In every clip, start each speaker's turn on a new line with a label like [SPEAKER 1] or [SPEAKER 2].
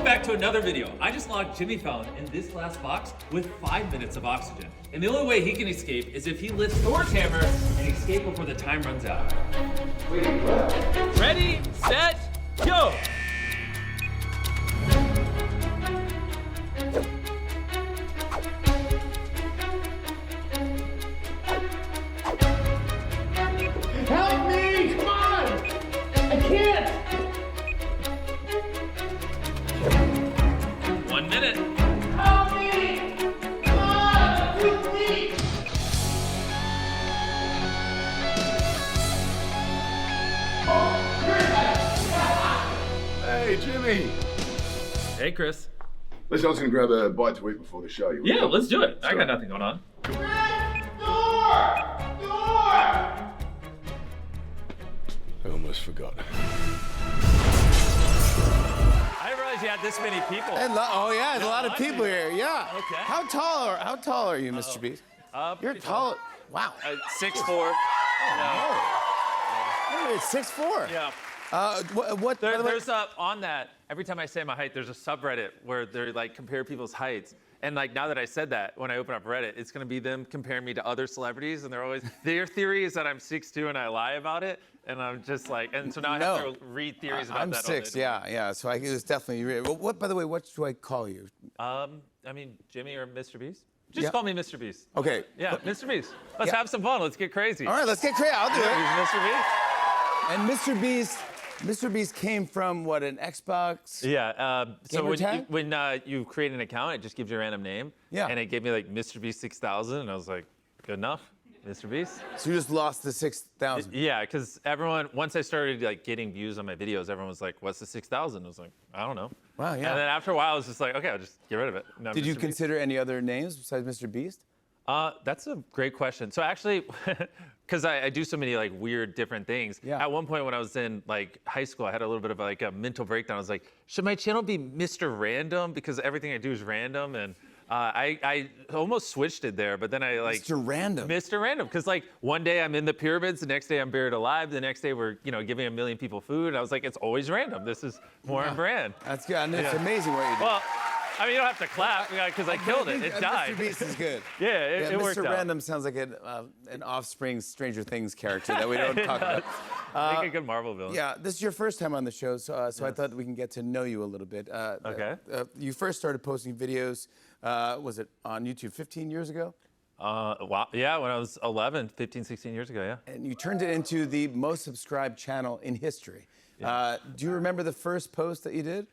[SPEAKER 1] Welcome back to another video. I just locked Jimmy Fallon in this last box with 5 minutes of oxygen. And the only way he can escape is if he lifts Thor's hammer and escape before the time runs out.
[SPEAKER 2] Wait, what?
[SPEAKER 1] Ready, set, go!
[SPEAKER 2] Help me! Come on! I can't!
[SPEAKER 1] 1 minute.
[SPEAKER 2] Help me! Come on! Too weak!
[SPEAKER 3] Hey, Jimmy.
[SPEAKER 1] Hey, Chris.
[SPEAKER 3] Listen, I was going to grab a bite to eat before the show. You
[SPEAKER 1] Yeah,
[SPEAKER 3] want?
[SPEAKER 1] let's do it. I got nothing going on.
[SPEAKER 3] I almost forgot.
[SPEAKER 1] I didn't realize you had this many people.
[SPEAKER 4] Oh yeah, there's a lot of people here. Yeah.
[SPEAKER 1] Okay.
[SPEAKER 4] How tall are you, Mr. Beast? You're tall. Wow.
[SPEAKER 1] 6'4".
[SPEAKER 4] You're 6'4".
[SPEAKER 1] Yeah.
[SPEAKER 4] What? by the way-
[SPEAKER 1] There's on that, every time I say my height, there's a subreddit where they like compare people's heights. And like now that I said that, when I open up Reddit, it's gonna be them comparing me to other celebrities, and they're always their theory is that I'm 6'2" and I lie about it, and I'm just like, and so now I have to read theories about
[SPEAKER 4] I'm
[SPEAKER 1] that.
[SPEAKER 4] 6. Yeah. So it was definitely. What? By the way, what do I call you?
[SPEAKER 1] I mean, Jimmy or Mr. Beast? Just
[SPEAKER 4] Yeah.
[SPEAKER 1] call me Mr. Beast.
[SPEAKER 4] Okay.
[SPEAKER 1] Yeah, Mr. Beast. Let's
[SPEAKER 4] Yeah.
[SPEAKER 1] have some fun. Let's get crazy.
[SPEAKER 4] All right, let's get crazy. I'll do it.
[SPEAKER 1] He's Mr. Beast.
[SPEAKER 4] And Mr. Beast came from what? An Xbox?
[SPEAKER 1] Yeah. So
[SPEAKER 4] Gamer tag?
[SPEAKER 1] when you create an account, it just gives you a random name.
[SPEAKER 4] Yeah.
[SPEAKER 1] And it gave me like Mr. Beast 6000, and I was like, good enough, Mr. Beast.
[SPEAKER 4] So you just lost the 6,000.
[SPEAKER 1] Yeah, because everyone, once I started like getting views on my videos, everyone was like, what's the 6,000? I was like, I don't know.
[SPEAKER 4] Wow, yeah.
[SPEAKER 1] And then after a while, I was just like, okay, I'll just get rid of it. No,
[SPEAKER 4] Did you
[SPEAKER 1] Mr. Beast.
[SPEAKER 4] consider any other names besides Mr. Beast?
[SPEAKER 1] That's a great question. So actually, because I do so many like weird different things.
[SPEAKER 4] Yeah.
[SPEAKER 1] At one point when I was in like high school, I had a little bit of like a mental breakdown. I was like, should my channel be Mr. Random? Because everything I do is random. And I almost switched it there, but then I like
[SPEAKER 4] Mr. Random.
[SPEAKER 1] Mr. Random, because like one day I'm in the pyramids, the next day I'm buried alive, the next day we're giving 1 million people food. And I was like, it's always random. This is more on brand.
[SPEAKER 4] That's good. And it's
[SPEAKER 1] Yeah.
[SPEAKER 4] amazing what you do.
[SPEAKER 1] Well, I mean, you don't have to clap because I killed it. It died.
[SPEAKER 4] Mr. Beast is good.
[SPEAKER 1] Yeah, it worked
[SPEAKER 4] Mr.
[SPEAKER 1] out.
[SPEAKER 4] Random sounds like an Offspring Stranger Things character that we don't talk about.
[SPEAKER 1] Make a good Marvel villain.
[SPEAKER 4] Yeah, this is your first time on the show, so I thought we can get to know you a little bit.
[SPEAKER 1] Okay.
[SPEAKER 4] You first started posting videos, was it on YouTube 15 years ago?
[SPEAKER 1] Wow. Yeah, when I was 11, 15, 16 years ago, yeah.
[SPEAKER 4] And you turned it into the most subscribed channel in history. Do you remember the first post that you did?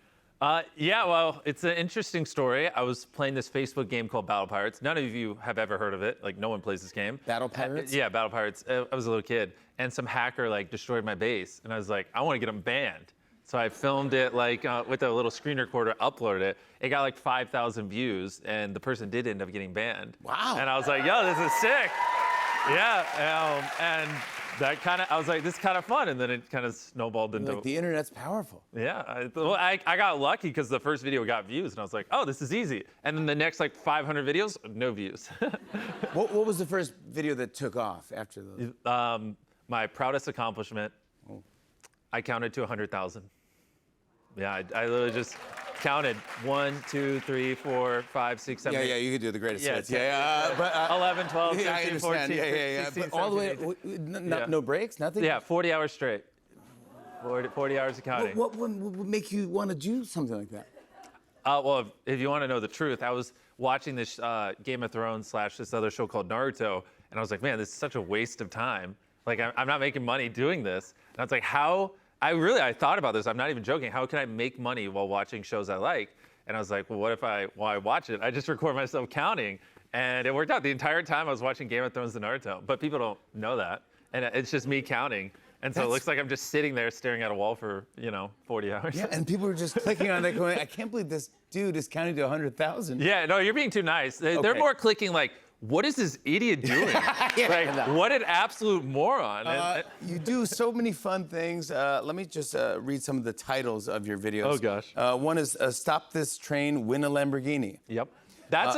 [SPEAKER 1] Yeah, well, it's an interesting story. I was playing this Facebook game called Battle Pirates. None of you have ever heard of it. Like, no one plays this game.
[SPEAKER 4] Battle Pirates?
[SPEAKER 1] Yeah, Battle Pirates. I was a little kid, and some hacker, like, destroyed my base. And I was like, I want to get him banned. So I filmed it, like, with a little screen recorder, uploaded it. It got, like, 5,000 views, and the person did end up getting banned.
[SPEAKER 4] Wow.
[SPEAKER 1] And I was like, yo, this is sick. Yeah, and that kind of, I was like, this is kind of fun. And then it kind of snowballed into...
[SPEAKER 4] Like, the internet's powerful.
[SPEAKER 1] Yeah, I got lucky because the first video got views, and I was like, oh, this is easy. And then the next like 500 videos, no views.
[SPEAKER 4] What was the first video that took off after those?
[SPEAKER 1] My proudest accomplishment, I counted to 100,000. Yeah, I literally just counted 1, 2, 3, 4, 5, 6, 7, 8.
[SPEAKER 4] Yeah, you could do the greatest
[SPEAKER 1] Yeah,
[SPEAKER 4] hits.
[SPEAKER 1] 10,
[SPEAKER 4] But
[SPEAKER 1] 11, 12, 13,
[SPEAKER 4] I understand.
[SPEAKER 1] 14,
[SPEAKER 4] Yeah.
[SPEAKER 1] 16,
[SPEAKER 4] But all the way,
[SPEAKER 1] 17,
[SPEAKER 4] no breaks, nothing.
[SPEAKER 1] Yeah, 40 hours straight. 40 hours of counting.
[SPEAKER 4] What would make you want to do something like that?
[SPEAKER 1] Well, if you want to know the truth, I was watching this Game of Thrones / this other show called Naruto, and I was like, man, this is such a waste of time. Like, I'm not making money doing this. And I was like, how? I thought about this. I'm not even joking. How can I make money while watching shows I like? And I was like, well, what if while I watch it, I just record myself counting? And it worked out. The entire time I was watching Game of Thrones and Naruto. But people don't know that. And it's just me counting. And so it looks like I'm just sitting there staring at a wall for, 40 hours.
[SPEAKER 4] Yeah, and people are just clicking on it going, I can't believe this dude is counting to 100,000.
[SPEAKER 1] Yeah, no, you're being too nice. They're
[SPEAKER 4] Okay.
[SPEAKER 1] more clicking like, what is this idiot doing? What an absolute moron.
[SPEAKER 4] You do so many fun things. Let me just read some of the titles of your videos.
[SPEAKER 1] Oh, gosh.
[SPEAKER 4] One is Stop This Train, Win a Lamborghini.
[SPEAKER 1] Yep. That's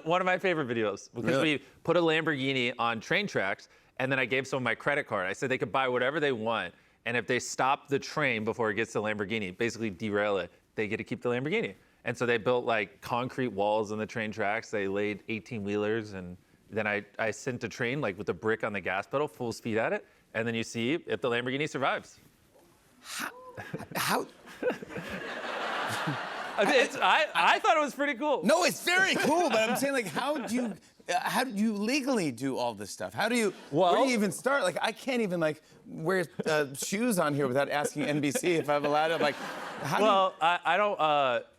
[SPEAKER 1] one of my favorite videos because
[SPEAKER 4] Really?
[SPEAKER 1] we put a Lamborghini on train tracks, and then I gave someone my credit card. I said they could buy whatever they want, and if they stop the train before it gets to Lamborghini, basically derail it, they get to keep the Lamborghini. And so they built like concrete walls on the train tracks. They laid 18-wheelers, and then I sent a train like with a brick on the gas pedal, full speed at it, and then you see if the Lamborghini survives.
[SPEAKER 4] How?
[SPEAKER 1] I thought it was pretty cool.
[SPEAKER 4] No, it's very cool, but I'm saying, like, how do you legally do all this stuff? Where do you even start? Like, I can't even like wear shoes on here without asking NBC if I'm allowed to. Like,
[SPEAKER 1] I don't.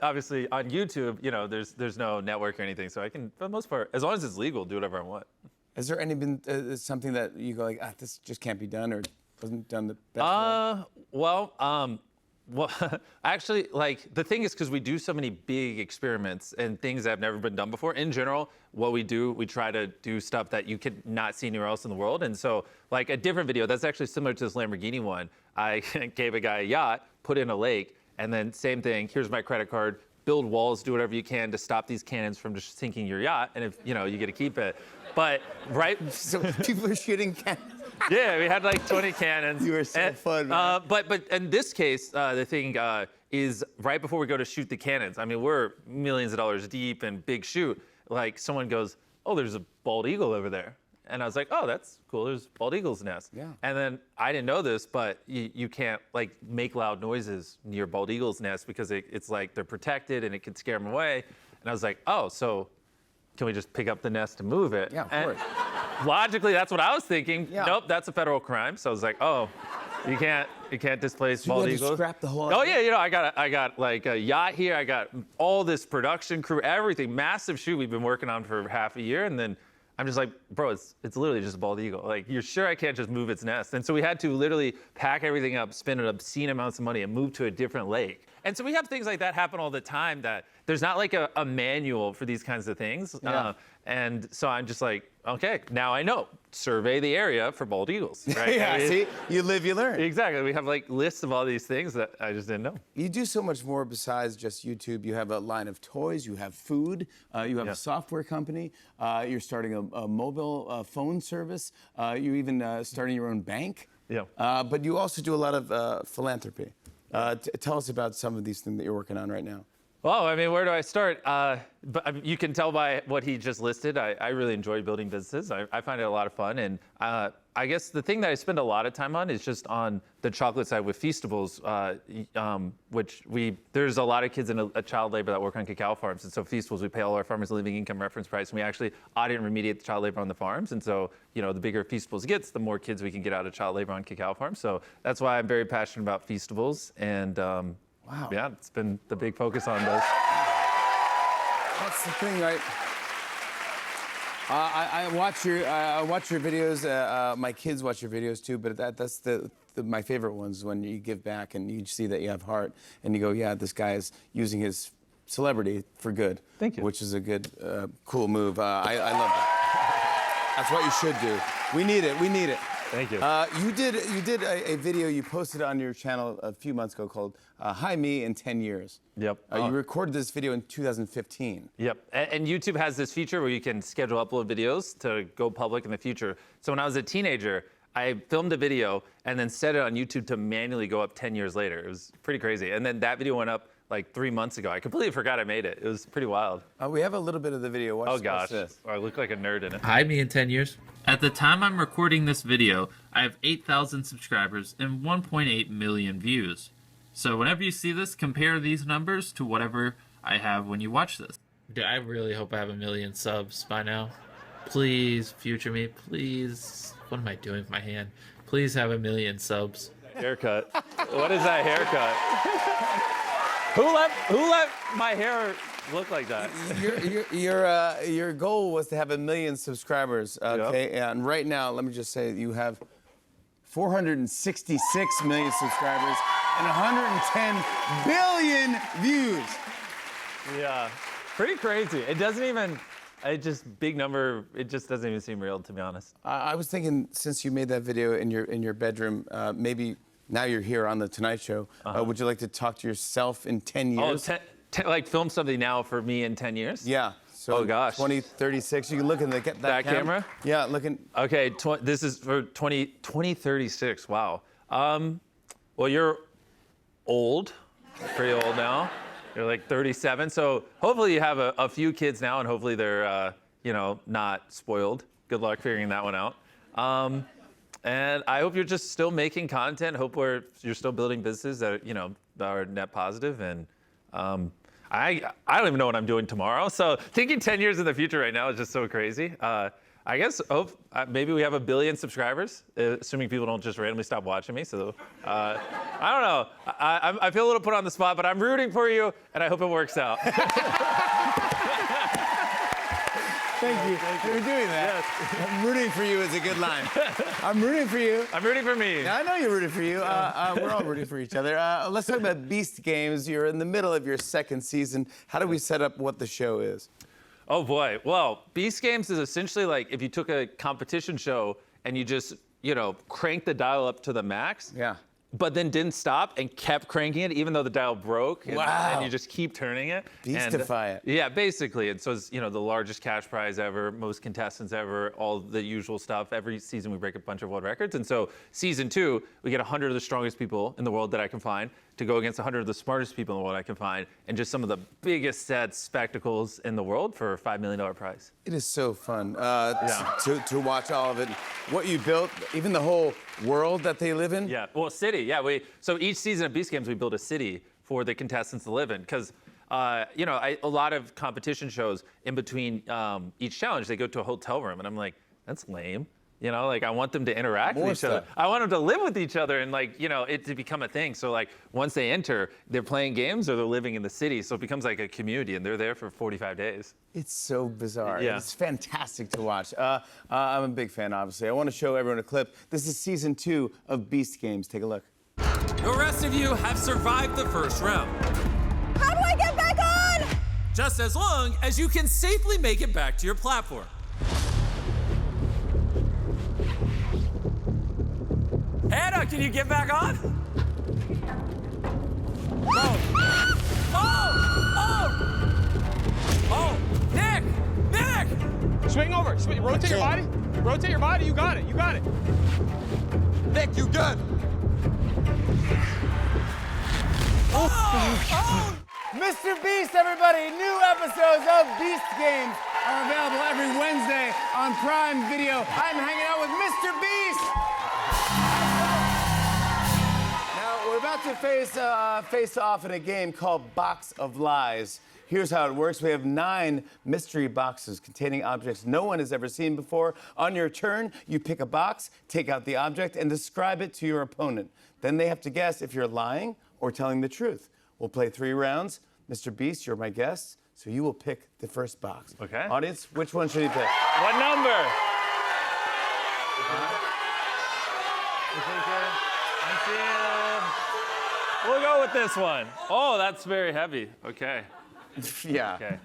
[SPEAKER 1] Obviously, on YouTube, you know, there's no network or anything, so I can, for the most part, as long as it's legal, do whatever I want.
[SPEAKER 4] Has there been something that you go like, this just can't be done, or wasn't done the best way?
[SPEAKER 1] Well, actually, like, the thing is, because we do so many big experiments and things that have never been done before, in general, what we do, we try to do stuff that you could not see anywhere else in the world. And so, like, a different video that's actually similar to this Lamborghini one, I gave a guy a yacht, put in a lake, and then same thing, here's my credit card, build walls, do whatever you can to stop these cannons from just sinking your yacht, and if, you know, you get to keep it. But, right?
[SPEAKER 4] So people are shooting cannons.
[SPEAKER 1] Yeah, we had like 20 cannons.
[SPEAKER 4] You were so fun, man.
[SPEAKER 1] But in this case, the thing is right before we go to shoot the cannons. I mean, we're millions of dollars deep and big shoot. Like someone goes, "Oh, there's a bald eagle over there," and I was like, "Oh, that's cool. There's bald eagle's nest."
[SPEAKER 4] Yeah.
[SPEAKER 1] And then I didn't know this, but you can't like make loud noises near bald eagle's nest because it's like they're protected and it could scare them away. And I was like, "Oh, so can we just pick up the nest and move it?"
[SPEAKER 4] Yeah, of
[SPEAKER 1] And
[SPEAKER 4] course.
[SPEAKER 1] logically, that's what I was thinking.
[SPEAKER 4] Yeah.
[SPEAKER 1] Nope, that's a federal crime. So I was like, oh, you can't displace
[SPEAKER 4] You
[SPEAKER 1] bald
[SPEAKER 4] had to
[SPEAKER 1] eagles.
[SPEAKER 4] scrap the whole.
[SPEAKER 1] Oh yeah, you know, I got like a yacht here. I got all this production crew, everything, massive shoot we've been working on for half a year, and then I'm just like, bro, it's literally just a bald eagle. Like, you're sure I can't just move its nest? And so we had to literally pack everything up, spend an obscene amounts of money, and move to a different lake. And so we have things like that happen all the time. That there's not like a manual for these kinds of things.
[SPEAKER 4] Yeah.
[SPEAKER 1] And so I'm just like, okay, now I know. Survey the area for bald eagles, right?
[SPEAKER 4] Yeah,
[SPEAKER 1] I mean,
[SPEAKER 4] see, you live, you learn.
[SPEAKER 1] Exactly. We have like lists of all these things that I just didn't know.
[SPEAKER 4] You do so much more besides just YouTube. You have a line of toys, you have food, you have
[SPEAKER 1] Yeah.
[SPEAKER 4] a software company, you're starting a mobile phone service, you're even starting your own bank.
[SPEAKER 1] Yeah.
[SPEAKER 4] But you also do a lot of philanthropy. Tell us about some of these things that you're working on right now.
[SPEAKER 1] Well, I mean, where do I start? But I mean, you can tell by what he just listed, I really enjoy building businesses. I find it a lot of fun. And I guess the thing that I spend a lot of time on is just on the chocolate side with Feastables, which there's a lot of kids in a child labor that work on cacao farms. And so Feastables, we pay all our farmers a living income reference price. And we actually audit and remediate the child labor on the farms. And so, you know, the bigger Feastables gets, the more kids we can get out of child labor on cacao farms. So that's why I'm very passionate about Feastables. And
[SPEAKER 4] Wow.
[SPEAKER 1] yeah, it's been the big focus on those.
[SPEAKER 4] That's the thing, right? I watch your videos. My kids watch your videos too, but that's my favorite ones when you give back and you see that you have heart and you go, yeah, this guy is using his celebrity for good.
[SPEAKER 1] Thank you.
[SPEAKER 4] Which is a good, cool move. I love that. That's what you should do. We need it. We need it.
[SPEAKER 1] Thank you.
[SPEAKER 4] You did a video you posted on your channel a few months ago called "Hi Me in 10 Years."
[SPEAKER 1] Yep.
[SPEAKER 4] You recorded this video in 2015.
[SPEAKER 1] Yep. And YouTube has this feature where you can schedule upload videos to go public in the future. So when I was a teenager, I filmed a video and then set it on YouTube to manually go up 10 years later. It was pretty crazy. And then that video went up like 3 months ago. I completely forgot I made it. It was pretty wild.
[SPEAKER 4] We have a little bit of the video. Watch,
[SPEAKER 1] Oh gosh,
[SPEAKER 4] watch this.
[SPEAKER 1] I look like a nerd in it.
[SPEAKER 5] Hi, me in 10 years.
[SPEAKER 6] At the time I'm recording this video, I have 8,000 subscribers and 1.8 million views. So whenever you see this, compare these numbers to whatever I have when you watch this.
[SPEAKER 5] Dude, I really hope I have 1 million subs by now. Please, future me, please. What am I doing with my hand? Please have 1 million subs.
[SPEAKER 1] Haircut. What is that haircut? Who let my hair look like that?
[SPEAKER 4] Your goal was to have 1 million subscribers. Okay, and right now, let me just say that you have 466 million subscribers and 110 billion views.
[SPEAKER 1] Yeah, pretty crazy. It doesn't even. It just big number. It just doesn't even seem real, to be honest.
[SPEAKER 4] I was thinking, since you made that video in your bedroom, maybe now you're here on the Tonight Show. Would you like to talk to yourself in 10 years?
[SPEAKER 1] Oh, like film something now for me in 10 years?
[SPEAKER 4] Yeah. So
[SPEAKER 1] Oh, gosh.
[SPEAKER 4] 2036. You can look in that
[SPEAKER 1] camera?
[SPEAKER 4] Yeah, looking.
[SPEAKER 1] Okay, this is for 2036. Wow. Well, you're old, pretty old now. You're like 37. So hopefully you have a few kids now, and hopefully they're, not spoiled. Good luck figuring that one out. And I hope you're just still making content. Hope you're still building businesses that are net positive. And I don't even know what I'm doing tomorrow. So thinking 10 years in the future right now is just so crazy. I guess maybe we have 1 billion subscribers, assuming people don't just randomly stop watching me. So I don't know. I feel a little put on the spot, but I'm rooting for you, and I hope it works out.
[SPEAKER 4] Thank you for doing that. Yes. I'm rooting for you is a good line. I'm rooting for you.
[SPEAKER 1] I'm rooting for me.
[SPEAKER 4] I know you're rooting for you. We're all rooting for each other. Let's talk about Beast Games. You're in the middle of your second season. How do we set up what the show is?
[SPEAKER 1] Oh boy. Well, Beast Games is essentially like if you took a competition show and you just, cranked the dial up to the max.
[SPEAKER 4] Yeah.
[SPEAKER 1] But then didn't stop and kept cranking it even though the dial broke.
[SPEAKER 4] Wow.
[SPEAKER 1] And you just keep turning it.
[SPEAKER 4] Beastify it.
[SPEAKER 1] Yeah, basically. And so it's, the largest cash prize ever, most contestants ever, all the usual stuff. Every season we break a bunch of world records. And so season 2, we get 100 of the strongest people in the world that I can find to go against 100 of the smartest people in the world I can find, and just some of the biggest spectacles in the world for a $5 million prize.
[SPEAKER 4] It is so fun to watch all of it. What you built, even the whole world that they live in.
[SPEAKER 1] Yeah, well, city. Yeah, so each season of Beast Games, we build a city for the contestants to live in. Because, a lot of competition shows, in between each challenge, they go to a hotel room. And I'm like, that's lame. I want them to interact with each other. I want them to live with each other and, it to become a thing. So, once they enter, they're playing games or they're living in the city. So it becomes like a community, and they're there for 45 days.
[SPEAKER 4] It's so bizarre.
[SPEAKER 1] Yeah.
[SPEAKER 4] It's fantastic to watch. I'm a big fan, obviously. I want to show everyone a clip. This is season 2 of Beast Games. Take a look.
[SPEAKER 7] The rest of you have survived the first round.
[SPEAKER 8] How do I get back on?
[SPEAKER 7] Just as long as you can safely make it back to your platform. Hannah, can you get back on? Oh! Nick!
[SPEAKER 2] Swing over. Rotate your body. Rotate your body. You got it.
[SPEAKER 7] Nick, you good?
[SPEAKER 4] Mr. Beast, everybody! New episodes of Beast Games are available every Wednesday on Prime Video. I'm hanging out with Mr. Beast! Now, we're about to face off in a game called Box of Lies. Here's how it works. We have 9 mystery boxes containing objects no one has ever seen before. On your turn, you pick a box, take out the object, and describe it to your opponent. Then they have to guess if you're lying or telling the truth. We'll play 3 rounds. Mr. Beast, you're my guest, so you will pick the first box.
[SPEAKER 1] Okay.
[SPEAKER 4] Audience, which one should you pick?
[SPEAKER 1] What number? We'll go with this one. Oh, that's very heavy. Okay.
[SPEAKER 4] Yeah.
[SPEAKER 1] Okay.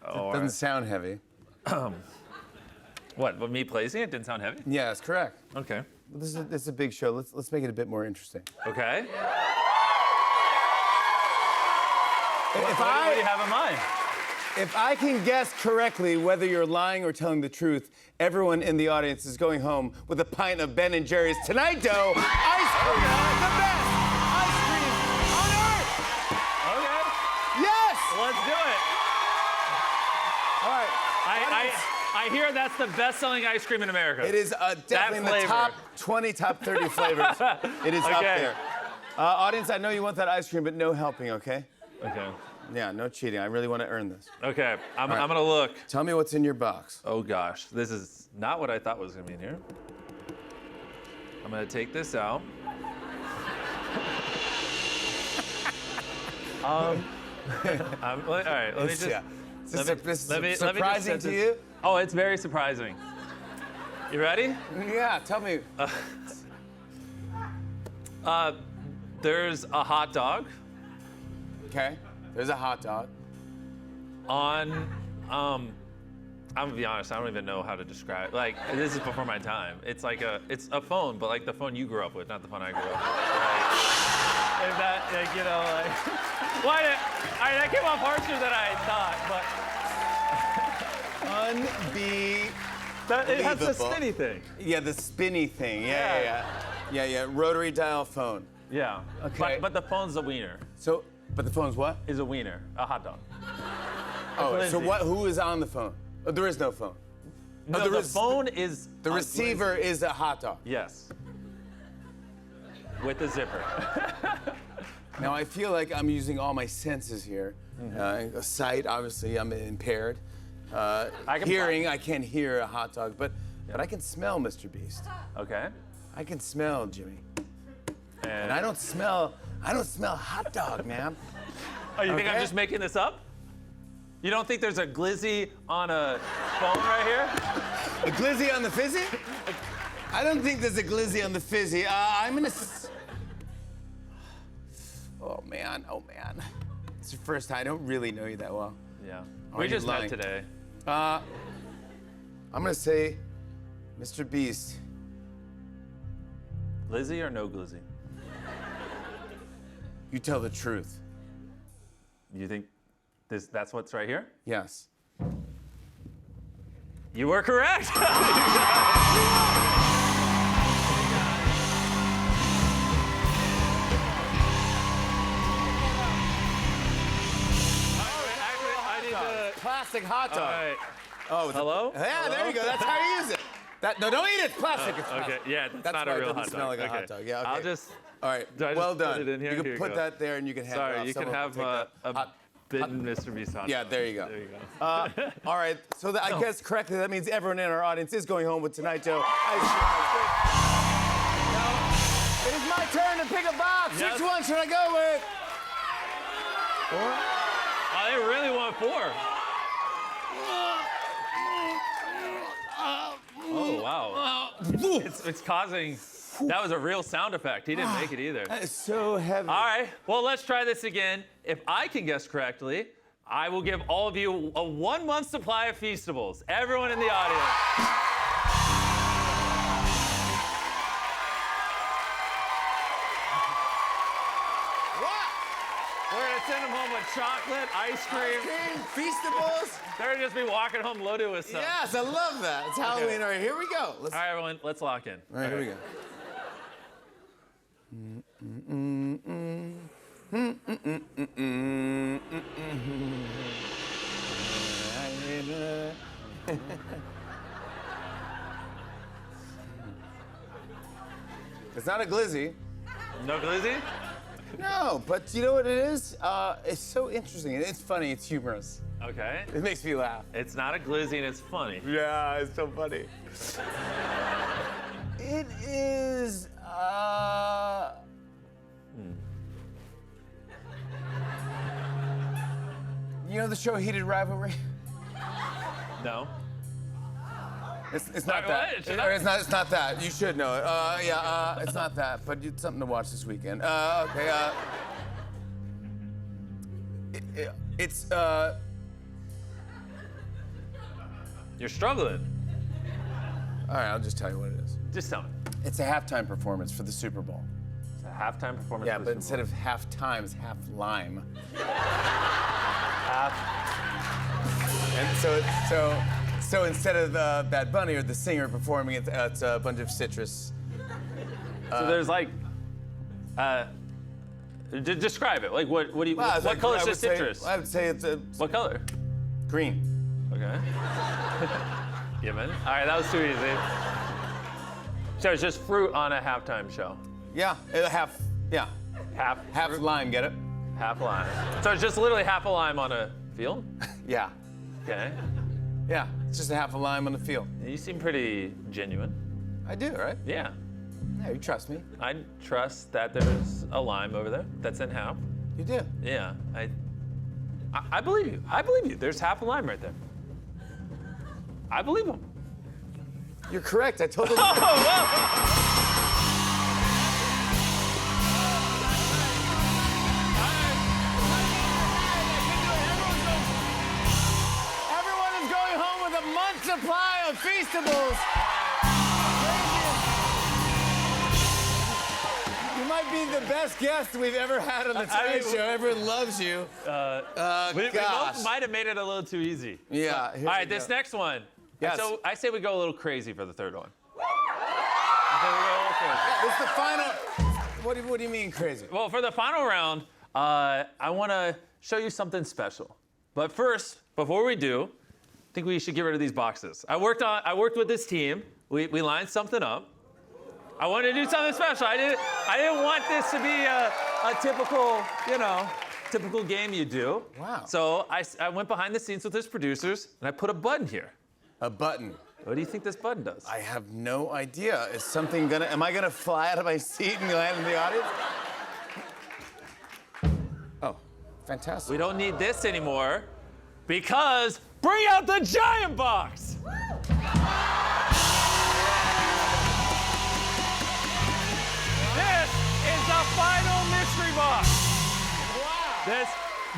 [SPEAKER 1] Oh,
[SPEAKER 4] Doesn't sound heavy.
[SPEAKER 1] what? Me placing it didn't sound heavy?
[SPEAKER 4] Yeah, that's correct.
[SPEAKER 1] Okay.
[SPEAKER 4] This is a big show. Let's make it a bit more interesting.
[SPEAKER 1] Okay.
[SPEAKER 4] If
[SPEAKER 1] What do you have in mind?
[SPEAKER 4] If I can guess correctly whether you're lying or telling the truth, everyone in the audience is going home with a pint of Ben & Jerry's Tonight Dough ice cream. The best ice cream on earth.
[SPEAKER 1] Okay.
[SPEAKER 4] Yes.
[SPEAKER 1] Let's do it.
[SPEAKER 4] All right.
[SPEAKER 1] I hear that's the best-selling ice cream in America.
[SPEAKER 4] It is definitely in the
[SPEAKER 1] flavor.
[SPEAKER 4] top 20, top 30 flavors. It is up
[SPEAKER 1] Okay.
[SPEAKER 4] there. Audience, I know you want that ice cream, but no helping, okay?
[SPEAKER 1] Okay.
[SPEAKER 4] Yeah, no cheating. I really want to earn this.
[SPEAKER 1] Okay. I'm
[SPEAKER 4] right.
[SPEAKER 1] gonna look.
[SPEAKER 4] Tell me what's in your box.
[SPEAKER 1] Oh gosh, this is not what I thought was gonna be in here. I'm gonna take this out. All right. Let me just.
[SPEAKER 4] Yeah. Is this
[SPEAKER 1] let me just
[SPEAKER 4] surprising
[SPEAKER 1] set
[SPEAKER 4] to
[SPEAKER 1] this-
[SPEAKER 4] you?
[SPEAKER 1] Oh, it's very surprising. You ready?
[SPEAKER 4] Yeah, tell me.
[SPEAKER 1] There's a hot dog
[SPEAKER 4] Okay, there's a hot dog.
[SPEAKER 1] on. I'm gonna be honest. I don't even know how to describe. Like, this is before my time. It's a phone, but like the phone you grew up with, not the phone I grew up with. Like, if that, why? That came off harsher than I thought, but it has the
[SPEAKER 4] Unbelievable.
[SPEAKER 1] spinny thing.
[SPEAKER 4] Yeah, the spinny thing. Yeah. Rotary dial phone.
[SPEAKER 1] Yeah.
[SPEAKER 4] Okay.
[SPEAKER 1] But the phone's a wiener.
[SPEAKER 4] So But the phone's what?
[SPEAKER 1] Is a wiener, a hot dog.
[SPEAKER 4] Oh, so
[SPEAKER 1] Lindsay.
[SPEAKER 4] what? Who is on the phone? Oh, there is no phone.
[SPEAKER 1] No,
[SPEAKER 4] the
[SPEAKER 1] the
[SPEAKER 4] res-
[SPEAKER 1] phone is
[SPEAKER 4] The receiver is a hot dog.
[SPEAKER 1] Yes. With the zipper.
[SPEAKER 4] Now I feel like I'm using all my senses here. Sight, obviously, I'm impaired. Hearing, I can't hear a hot dog, but I can smell Mr. Beast.
[SPEAKER 1] Okay.
[SPEAKER 4] I can smell Jimmy, and I don't smell hot dog, man.
[SPEAKER 1] Oh, you think I'm
[SPEAKER 4] Okay.
[SPEAKER 1] just making this up? You don't think there's a glizzy on a phone right here?
[SPEAKER 4] A glizzy on the fizzy? I don't think there's a glizzy on the fizzy. I'm gonna. Oh man. It's your first time. I don't really know you that well.
[SPEAKER 1] Yeah.
[SPEAKER 4] Are
[SPEAKER 1] We
[SPEAKER 4] you
[SPEAKER 1] just met
[SPEAKER 4] lying?
[SPEAKER 1] today.
[SPEAKER 4] I'm gonna say, Mr. Beast.
[SPEAKER 1] Glizzy or no glizzy?
[SPEAKER 4] You tell the truth.
[SPEAKER 1] You think that's what's right here?
[SPEAKER 4] Yes.
[SPEAKER 1] You were correct. Actually, I need to.
[SPEAKER 4] Plastic hot dog.
[SPEAKER 1] All right.
[SPEAKER 4] Oh, it's
[SPEAKER 1] Hello?
[SPEAKER 4] Yeah, there you go. That's how you use it. No, don't eat it. Plastic. It's
[SPEAKER 1] Okay.
[SPEAKER 4] plastic.
[SPEAKER 1] Yeah, that's
[SPEAKER 4] That's
[SPEAKER 1] not
[SPEAKER 4] why
[SPEAKER 1] a
[SPEAKER 4] it
[SPEAKER 1] real
[SPEAKER 4] doesn't
[SPEAKER 1] hot
[SPEAKER 4] smell
[SPEAKER 1] dog.
[SPEAKER 4] like a hot
[SPEAKER 1] Okay.
[SPEAKER 4] dog. Yeah, okay.
[SPEAKER 1] I'll just.
[SPEAKER 4] All right.
[SPEAKER 1] Do I just
[SPEAKER 4] well
[SPEAKER 1] put
[SPEAKER 4] done.
[SPEAKER 1] it in here?
[SPEAKER 4] You
[SPEAKER 1] Here
[SPEAKER 4] can
[SPEAKER 1] you
[SPEAKER 4] put
[SPEAKER 1] go.
[SPEAKER 4] that there, and you can hand it
[SPEAKER 1] Sorry,
[SPEAKER 4] off.
[SPEAKER 1] you can
[SPEAKER 4] Someone will
[SPEAKER 1] have
[SPEAKER 4] take that.
[SPEAKER 1] a
[SPEAKER 4] Hot-
[SPEAKER 1] bitten Mr. Beast hot
[SPEAKER 4] Yeah,
[SPEAKER 1] dog.
[SPEAKER 4] there you go.
[SPEAKER 1] There you go.
[SPEAKER 4] All right. So I guess correctly, that means everyone in our audience is going home with Tonight Show. Now, it is my turn to pick a box.
[SPEAKER 1] Yes.
[SPEAKER 4] Which one should I go with?
[SPEAKER 1] Oh, they really want 4. Oh, wow. It's causing. That was a real sound effect. He didn't make it either.
[SPEAKER 4] That is so heavy.
[SPEAKER 1] All right. Well, let's try this again. If I can guess correctly, I will give all of you a 1-month supply of Feastables. Everyone in the audience. We're gonna send them home with chocolate, ice cream.
[SPEAKER 4] Feastables?
[SPEAKER 1] They're gonna just be walking home loaded with stuff.
[SPEAKER 4] Yes, I love that. It's Halloween. All right, here we go.
[SPEAKER 1] All right, everyone, let's lock in.
[SPEAKER 4] All right, here we go. It's not a glizzy.
[SPEAKER 1] No glizzy?
[SPEAKER 4] No, but you know what it is? It's so interesting. It's funny. It's humorous.
[SPEAKER 1] Okay.
[SPEAKER 4] It makes me laugh.
[SPEAKER 1] It's not a glizzy and it's funny.
[SPEAKER 4] Yeah, it's so funny. It is. You know the show Heated Rivalry?
[SPEAKER 1] No.
[SPEAKER 4] It's not
[SPEAKER 1] Wait,
[SPEAKER 4] that.
[SPEAKER 1] what? Should
[SPEAKER 4] Or
[SPEAKER 1] I?
[SPEAKER 4] it's not that. You should know it. It's not that. But it's something to watch this weekend. Okay. It's
[SPEAKER 1] You're struggling.
[SPEAKER 4] All right, I'll just tell you what it is.
[SPEAKER 1] Just tell me.
[SPEAKER 4] It's a halftime performance for the Super Bowl.
[SPEAKER 1] It's a halftime performance.
[SPEAKER 4] Yeah,
[SPEAKER 1] for
[SPEAKER 4] but
[SPEAKER 1] the
[SPEAKER 4] instead
[SPEAKER 1] Super
[SPEAKER 4] of half time, it's half lime.
[SPEAKER 1] Bowl. half.
[SPEAKER 4] And so instead of Bad Bunny or the singer performing, it's a bunch of citrus.
[SPEAKER 1] So there's like. Describe it. Like what do you?
[SPEAKER 4] Well, it's
[SPEAKER 1] what
[SPEAKER 4] like-
[SPEAKER 1] color is
[SPEAKER 4] I
[SPEAKER 1] the
[SPEAKER 4] would say-
[SPEAKER 1] citrus?
[SPEAKER 4] I would say it's
[SPEAKER 1] What color?
[SPEAKER 4] green.
[SPEAKER 1] Okay. Given. All right, that was too easy. So it's just fruit on a halftime show.
[SPEAKER 4] Yeah, half. Yeah,
[SPEAKER 1] Half.
[SPEAKER 4] half
[SPEAKER 1] fruit,
[SPEAKER 4] lime. Get it?
[SPEAKER 1] Half lime. So it's just literally half a lime on a field.
[SPEAKER 4] Yeah,
[SPEAKER 1] Okay.
[SPEAKER 4] yeah. It's just a half a lime on the field.
[SPEAKER 1] You seem pretty genuine.
[SPEAKER 4] I do, right?
[SPEAKER 1] Yeah.
[SPEAKER 4] Yeah, you trust me.
[SPEAKER 1] I trust that there's a lime over there that's in half.
[SPEAKER 4] You do.
[SPEAKER 1] Yeah. I believe you. I believe you. There's half a lime right there. I believe him.
[SPEAKER 4] You're correct. I told you. Everyone is going home with a month's supply of Feastables. You might be the best guest we've ever had on the Tonight Show. Everyone loves you.
[SPEAKER 1] We
[SPEAKER 4] Gosh.
[SPEAKER 1] both might have made it a little too easy.
[SPEAKER 4] Yeah.
[SPEAKER 1] All right, this next one.
[SPEAKER 4] Yes.
[SPEAKER 1] So I say we go a little crazy for the third one. I say we go a little crazy.
[SPEAKER 4] This is the final. What do you mean crazy?
[SPEAKER 1] Well, for the final round, I want to show you something special. But first, before we do, I think we should get rid of these boxes. I worked with this team. We lined something up. I wanted to do something special. I didn't want this to be a typical, typical game you do.
[SPEAKER 4] Wow.
[SPEAKER 1] So I went behind the scenes with his producers, and I put a button here.
[SPEAKER 4] A button.
[SPEAKER 1] What do you think this button does?
[SPEAKER 4] I have no idea. Is something gonna? Am I gonna fly out of my seat and land in the audience? Oh, fantastic.
[SPEAKER 1] We don't need this anymore because bring out the giant box. This is the final mystery box. Wow.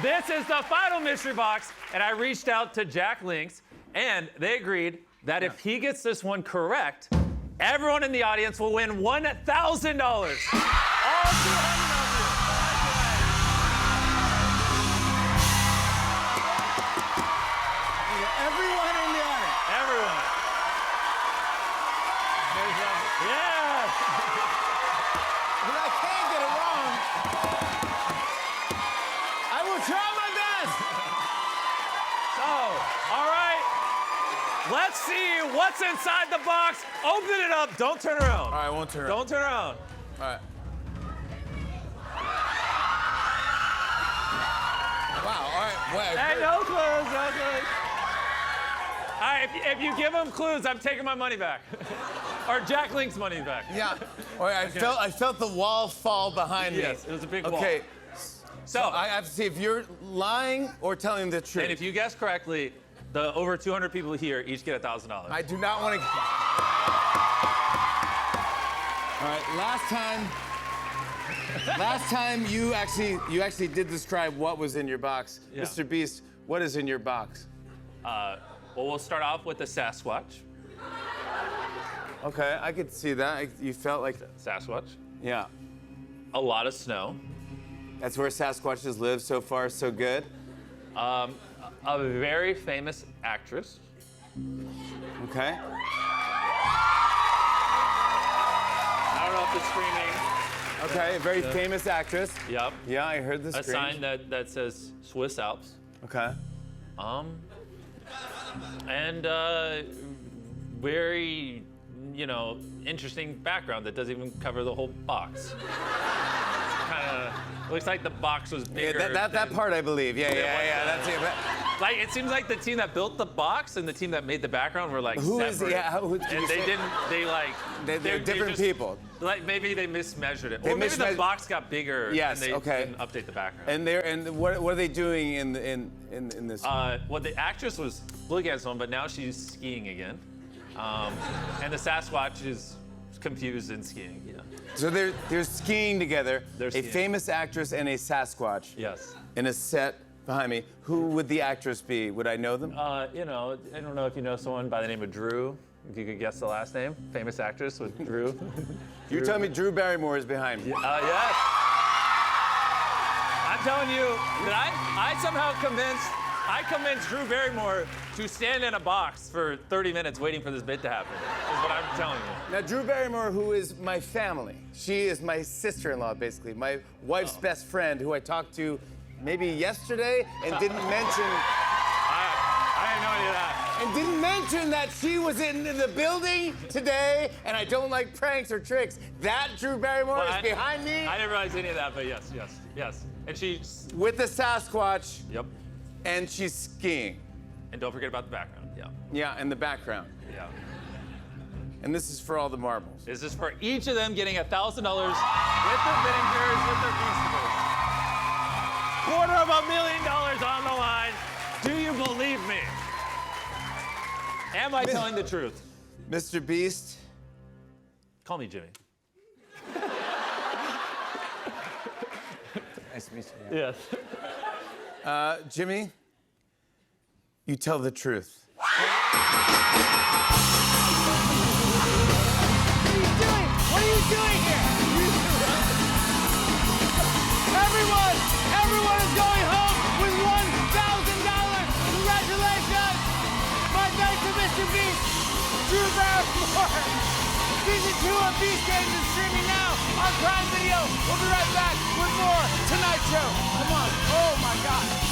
[SPEAKER 1] This is the final mystery box, and I reached out to Jack Links, and they agreed that if he gets this one correct, everyone in the audience will win $1,000. All 200 of you.
[SPEAKER 4] Everyone in the audience.
[SPEAKER 1] Everyone. Yeah.
[SPEAKER 4] But I can't get it wrong. I will try my best.
[SPEAKER 1] So, all right. Let's see what's inside the box. Open it up. Don't turn around.
[SPEAKER 4] All right, I won't turn around.
[SPEAKER 1] Don't turn around.
[SPEAKER 4] All right. Wow. All right. Wait.
[SPEAKER 1] Hey, no clues. No clues. All right, if you give them clues, I'm taking my money back. Or Jack Link's money back.
[SPEAKER 4] Yeah. All right. I felt the wall fall behind me.
[SPEAKER 1] Yes, it was a big wall.
[SPEAKER 4] Okay.
[SPEAKER 1] So
[SPEAKER 4] I have to see if you're lying or telling the truth.
[SPEAKER 1] and if you guess correctly, the over 200 people here each get $1,000.
[SPEAKER 4] I do not want to. All right. Last time you actually did describe what was in your box.
[SPEAKER 1] Yeah.
[SPEAKER 4] Mr. Beast, what is in your box?
[SPEAKER 1] Well, we'll start off with the Sasquatch.
[SPEAKER 4] Okay, I could see that. You felt like.
[SPEAKER 1] Sasquatch.
[SPEAKER 4] Yeah.
[SPEAKER 1] A lot of snow.
[SPEAKER 4] That's where Sasquatches live. So far, so good.
[SPEAKER 1] A very famous actress.
[SPEAKER 4] Okay.
[SPEAKER 1] I don't know if it's screaming.
[SPEAKER 4] Okay, a very famous actress.
[SPEAKER 1] Yep.
[SPEAKER 4] Yeah, I heard the
[SPEAKER 1] A
[SPEAKER 4] scream.
[SPEAKER 1] sign that says Swiss Alps.
[SPEAKER 4] Okay.
[SPEAKER 1] And very, interesting background that doesn't even cover the whole box. Kind of looks like the box was bigger.
[SPEAKER 4] Yeah, that part I believe. Yeah. That's it.
[SPEAKER 1] Like it seems like the team that built the box and the team that made the background were like
[SPEAKER 4] Who is?
[SPEAKER 1] separate.
[SPEAKER 4] Yeah. Who,
[SPEAKER 1] And they didn't. They like.
[SPEAKER 4] They're different
[SPEAKER 1] just-
[SPEAKER 4] people.
[SPEAKER 1] Like maybe they mismeasured it,
[SPEAKER 4] They
[SPEAKER 1] or maybe the
[SPEAKER 4] mismeasured-
[SPEAKER 1] box got bigger.
[SPEAKER 4] Yes,
[SPEAKER 1] And they
[SPEAKER 4] okay.
[SPEAKER 1] didn't update the background.
[SPEAKER 4] And what are they doing in this?
[SPEAKER 1] Well, the actress was look at someone, but now she's skiing again. And the Sasquatch is confused in skiing. Yeah.
[SPEAKER 4] So they're skiing together.
[SPEAKER 1] They're
[SPEAKER 4] A
[SPEAKER 1] skiing.
[SPEAKER 4] famous actress and a Sasquatch.
[SPEAKER 1] Yes.
[SPEAKER 4] In a set behind me. Who would the actress be? Would I know them?
[SPEAKER 1] I don't know if you know someone by the name of Drew. If you could guess the last name, famous actress with Drew.
[SPEAKER 4] You're telling me Drew Barrymore is behind me.
[SPEAKER 1] Yes. I'm telling you that I somehow convinced Drew Barrymore to stand in a box for 30 minutes waiting for this bit to happen. Is what I'm telling you.
[SPEAKER 4] Now, Drew Barrymore, who is my family, she is my sister-in-law, basically, my wife's best friend, who I talked to maybe yesterday and didn't mention.
[SPEAKER 1] I had no idea that.
[SPEAKER 4] And didn't mention that she was in the building today, and I don't like pranks or tricks. That Drew Barrymore
[SPEAKER 1] Well,
[SPEAKER 4] is behind me
[SPEAKER 1] I didn't realize any of that, but yes. And she's.
[SPEAKER 4] with the Sasquatch,
[SPEAKER 1] Yep.
[SPEAKER 4] and she's skiing.
[SPEAKER 1] And don't forget about the background. Yeah.
[SPEAKER 4] Yeah, in the background.
[SPEAKER 1] Yeah.
[SPEAKER 4] And this is for all the marbles.
[SPEAKER 1] This is for each of them getting $1,000 with their bidding jurors, with their Beastables. $250,000 on the line. Do you believe me? Am I telling the truth?
[SPEAKER 4] Mr. Beast,
[SPEAKER 1] Call me Jimmy.
[SPEAKER 4] nice to meet you.
[SPEAKER 1] Yes.
[SPEAKER 4] Jimmy, you tell the truth.
[SPEAKER 8] What are you doing here? Everyone is going home with $1,000. Congratulations. My thanks to Mr. Beast, Drew Barrymore, Season 2 of Beast Games is streaming now on Prime Video. We'll be right back with more Tonight Show. Come on. Oh, my God.